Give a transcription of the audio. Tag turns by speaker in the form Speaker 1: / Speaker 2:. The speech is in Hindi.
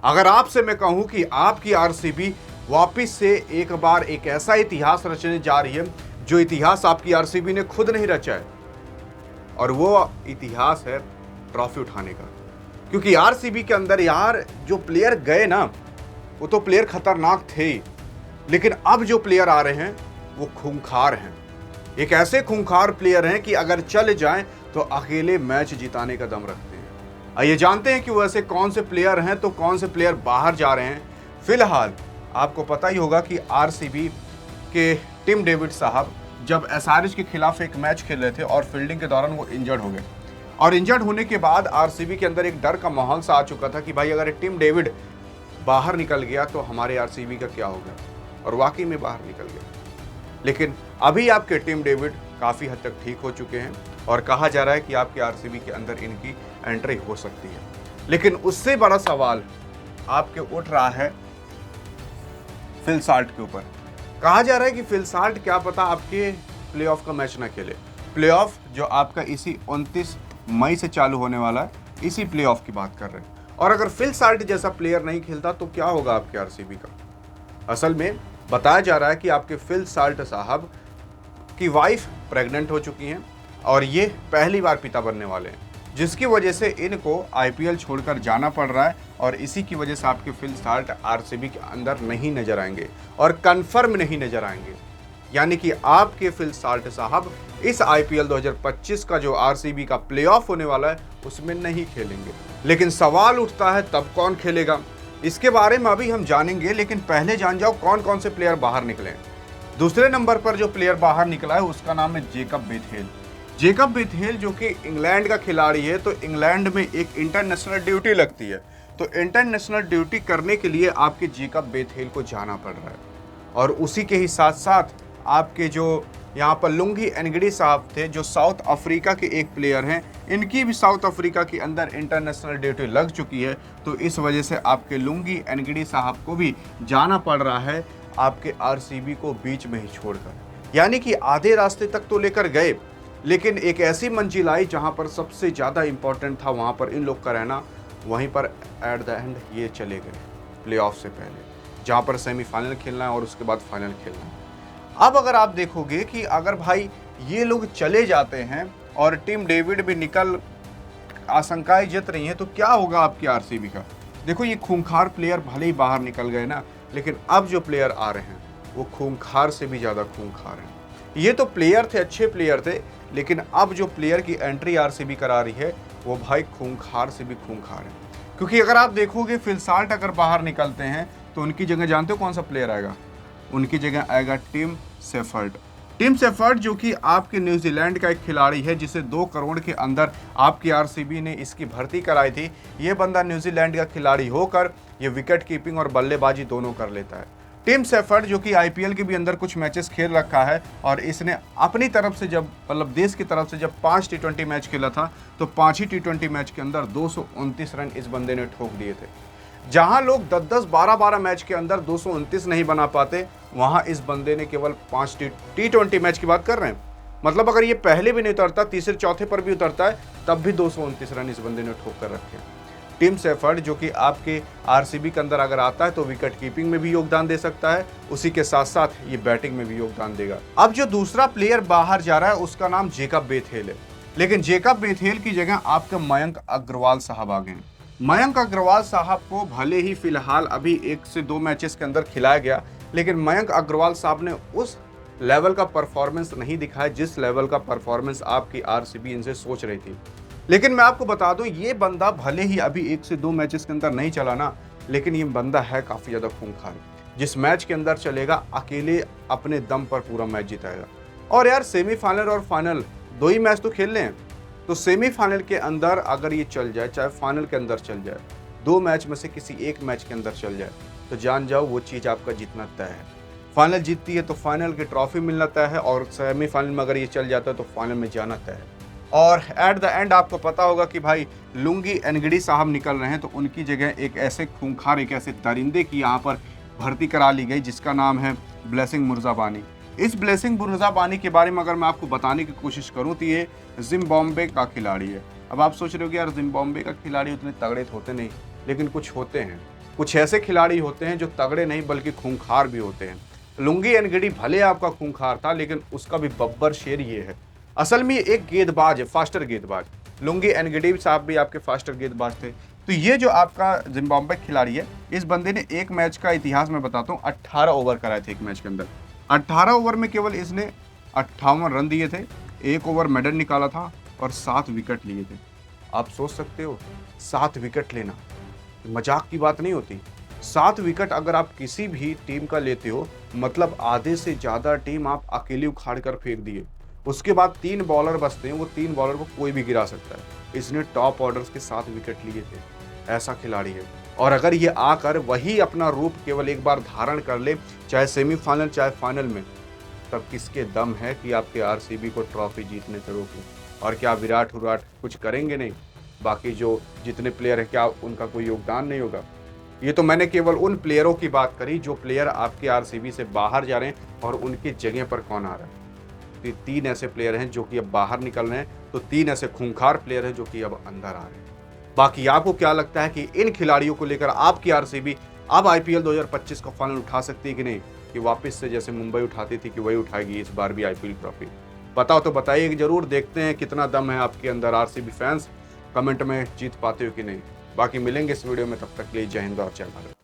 Speaker 1: अगर आपसे मैं कहूं कि आपकी आरसीबी वापिस से एक बार एक ऐसा इतिहास रचने जा रही है जो इतिहास आपकी आरसीबी ने खुद नहीं रचा है, और वो इतिहास है ट्रॉफी उठाने का। क्योंकि आरसीबी के अंदर यार जो प्लेयर गए ना, वो तो प्लेयर खतरनाक थे ही, लेकिन अब जो प्लेयर आ रहे हैं वो खूंखार हैं। एक ऐसे खूंखार प्लेयर हैं कि अगर चले जाएं तो अकेले मैच जिताने का दम रखते हैं। आइए जानते हैं कि वो ऐसे कौन से प्लेयर हैं, तो कौन से प्लेयर बाहर जा रहे हैं। फिलहाल आपको पता ही होगा कि आरसीबी के टिम डेविड साहब जब एसआरएच के खिलाफ एक मैच खेल रहे थे और फील्डिंग के दौरान वो इंजर्ड हो गए, और इंजर्ड होने के बाद आरसीबी के अंदर एक डर का माहौल सा आ चुका था कि भाई अगर टिम डेविड बाहर निकल गया तो हमारे आरसीबी का क्या होगा, और वाकई में बाहर निकल गया। लेकिन अभी आपके टिम डेविड काफ़ी हद तक ठीक हो चुके हैं और कहा जा रहा है कि आपके आरसीबी के अंदर इनकी एंट्री हो सकती है। लेकिन उससे बड़ा सवाल आपके उठ रहा है फिल साल्ट के ऊपर। कहा जा रहा है कि फिल साल्ट क्या पता आपके प्लेऑफ का मैच ना खेले। प्लेऑफ जो आपका इसी 29 मई से चालू होने वाला है, इसी प्लेऑफ की बात कर रहे हैं। और अगर फिल साल्ट जैसा प्लेयर नहीं खेलता तो क्या होगा आपके आरसीबी का। असल में बताया जा रहा है कि आपके फिल साल्ट साहब की वाइफ प्रेग्नेंट हो चुकी हैं और ये पहली बार पिता बनने वाले हैं, जिसकी वजह से इनको आईपीएल छोड़कर जाना पड़ रहा है। और इसी की वजह से आपके फिल साल्ट आरसीबी के अंदर नहीं नजर आएंगे और कंफर्म नहीं नजर आएंगे। यानी कि आपके फिल साल्ट साहब इस आईपीएल 2025 का जो आरसीबी का प्लेऑफ होने वाला है उसमें नहीं खेलेंगे। लेकिन सवाल उठता है तब कौन खेलेगा, इसके बारे में अभी हम जानेंगे। लेकिन पहले जान जाओ कौन कौन से प्लेयर बाहर निकले। दूसरे नंबर पर जो प्लेयर बाहर निकला है उसका नाम है जेकब बेथेल। जेकब बेथेल जो कि इंग्लैंड का खिलाड़ी है, तो इंग्लैंड में एक इंटरनेशनल ड्यूटी लगती है, तो इंटरनेशनल ड्यूटी करने के लिए आपके जेकब बेथेल को जाना पड़ रहा है। और उसी के ही साथ साथ आपके जो यहाँ पर लुंगी एनगडी साहब थे, जो साउथ अफ्रीका के एक प्लेयर हैं, इनकी भी साउथ अफ्रीका के अंदर इंटरनेशनल ड्यूटी लग चुकी है। तो इस वजह से आपके लुंगी एनगडी साहब को भी जाना पड़ रहा है आपके आरसीबी को बीच में ही छोड़कर। यानी कि आधे रास्ते तक तो लेकर गए, लेकिन एक ऐसी मंजिल आई जहाँ पर सबसे ज़्यादा इंपॉर्टेंट था वहाँ पर इन लोग का रहना, वहीं पर एट द एंड ये चले गए प्लेऑफ से पहले, जहाँ पर सेमीफाइनल खेलना है और उसके बाद फाइनल खेलना है। अब अगर आप देखोगे कि अगर भाई ये लोग चले जाते हैं और टिम डेविड भी निकल, आशंकाएं जत रही हैं, तो क्या होगा आपकी आरसीबी का। देखो ये खूंखार प्लेयर भले ही बाहर निकल गए ना, लेकिन अब जो प्लेयर आ रहे हैं वो खूंखार से भी ज़्यादा खूंखार हैं। ये तो प्लेयर थे, अच्छे प्लेयर थे, लेकिन अब जो प्लेयर की एंट्री आरसीबी करा रही है वो भाई खूंखार से भी खूंखार है। क्योंकि अगर आप देखोगे फिल साल्ट अगर बाहर निकलते हैं तो उनकी जगह जानते हो कौन सा प्लेयर आएगा, उनकी जगह आएगा टिम सेफर्ड। टिम सेफर्ड जो कि आपके न्यूजीलैंड का एक खिलाड़ी है, जिसे 2 करोड़ के अंदर आपकी आरसीबी ने इसकी भर्ती कराई थी। ये बंदा न्यूजीलैंड का खिलाड़ी होकर ये विकेट कीपिंग और बल्लेबाजी दोनों कर लेता है। टिम सेफर्ड जो कि आईपीएल के भी अंदर कुछ मैचेस खेल रखा है, और इसने अपनी तरफ से जब मतलब देश की तरफ से जब 5 टी20 मैच खेला था तो 5 ही टी20 मैच के अंदर 229 रन इस बंदे ने ठोक दिए थे। जहां लोग 10-10, 12-12 मैच के अंदर 229 नहीं बना पाते, वहां इस बंदे ने केवल 5 टी20 मैच की बात कर रहे हैं। मतलब अगर ये पहले भी नहीं उतरता, तीसरे चौथे पर भी उतरता है, तब भी 229 रन इस बंदे ने ठोक कर रखे हैं। टिम सेफर्ड जो कि आपके आरसीबी के अंदर अगर आता है तो विकेट कीपिंग में भी योगदान दे सकता है, उसी के साथ साथ ये बैटिंग में भी योगदान देगा। अब जो दूसरा प्लेयर बाहर जा रहा है उसका नाम जेकब बेथेल है, लेकिन जेकब बेथेल की जगह आपके मयंक अग्रवाल साहब आ गए। मयंक अग्रवाल साहब को भले ही फिलहाल अभी 1 से 2 मैचेस के अंदर खिलाया गया, लेकिन मयंक अग्रवाल साहब ने उस लेवल का परफॉर्मेंस नहीं दिखाया जिस लेवल का परफॉर्मेंस आपकी आरसीबी इनसे सोच रही थी। लेकिन मैं आपको बता दूं, ये बंदा भले ही अभी 1 से 2 मैचेस के अंदर नहीं चला ना, लेकिन ये बंदा है काफ़ी ज़्यादा खूंखार। जिस मैच के अंदर चलेगा अकेले अपने दम पर पूरा मैच जिताएगा। और यार सेमीफाइनल और फाइनल 2 ही मैच तो खेलने हैं, तो सेमीफाइनल के अंदर अगर ये चल जाए, चाहे फाइनल के अंदर चल जाए, 2 मैच में से किसी एक मैच के अंदर चल जाए, तो जान जाओ वो चीज़ आपका जीतना तय है। फाइनल जीतती है तो फाइनल की ट्रॉफी मिलना तय है, और सेमीफाइनल में अगर ये चल जाता है तो फाइनल में जाना तय है। और एट द एंड आपको पता होगा कि भाई लुंगी एनगडी साहब निकल रहे हैं, तो उनकी जगह एक ऐसे खूंखार, एक ऐसे दरिंदे की यहाँ पर भर्ती करा ली गई जिसका नाम है ब्लेसिंग मुर्जाबानी। इस ब्लेसिंग मुर्जाबानी के बारे में अगर मैं आपको बताने की कोशिश करूँ तो ये जिम्बाब्वे का खिलाड़ी है। अब आप सोच रहे हो कि यार जिम्बाब्वे का खिलाड़ी उतने तगड़े होते नहीं, लेकिन कुछ होते हैं। कुछ ऐसे खिलाड़ी होते हैं जो तगड़े नहीं बल्कि खूंखार भी होते हैं। लुंगी एनगिडी भले आपका खूंखार था, लेकिन उसका भी बब्बर शेर ये है। असल में ये एक गेंदबाज है, फास्टर गेंदबाज। लुंगी एनगिडी साहब भी आपके फास्टर गेंदबाज थे। तो ये जो आपका जिम्बाब्वे खिलाड़ी है, इस बंदे ने एक मैच का इतिहास मैं बताता हूँ, 18 ओवर कराए थे एक मैच के अंदर। 18 ओवर में केवल इसने 58 रन दिए थे, 1 ओवर मेडन निकाला था और 7 विकेट लिए थे। आप सोच सकते हो, 7 विकेट लेना मजाक की बात नहीं होती। 7 विकेट अगर आप किसी भी टीम का लेते हो, मतलब आधे से ज़्यादा टीम आप अकेले उखाड़ कर फेंक दिए। उसके बाद 3 बॉलर बचते हैं, वो 3 बॉलर को कोई भी गिरा सकता है। इसने टॉप ऑर्डर्स के 7 विकेट लिए थे। ऐसा खिलाड़ी है। और अगर ये आकर वही अपना रूप केवल एक बार धारण कर ले, चाहे सेमीफाइनल चाहे फाइनल में, तब किसके दम है कि आपके आरसीबी को ट्रॉफी जीतने से रोके? और क्या विराट कुछ करेंगे नहीं? बाकी जो जितने प्लेयर हैं, क्या उनका कोई योगदान नहीं होगा? ये तो मैंने केवल उन प्लेयरों की बात करी जो प्लेयर आपके आरसीबी से बाहर जा रहे हैं, और उनकी जगह पर कौन आ रहा है। तो 3 ऐसे प्लेयर हैं जो कि अब बाहर निकल रहे हैं, तो 3 ऐसे खूंखार प्लेयर हैं जो कि अब अंदर आ रहे हैं। बाकी आपको क्या लगता है कि इन खिलाड़ियों को लेकर आपकी आरसीबी अब आईपीएल 2025 का फाइनल उठा सकती है कि नहीं, कि वापस से जैसे मुंबई उठाती थी कि वही उठाएगी इस बार भी आईपीएल ट्रॉफी? बताओ तो बताइए जरूर। देखते हैं कितना दम है आपके अंदर आरसीबी फैंस, कमेंट में जीत पाते हो कि नहीं। बाकी मिलेंगे इस वीडियो में, तब तक के लिए जय हिंद और जय भारत।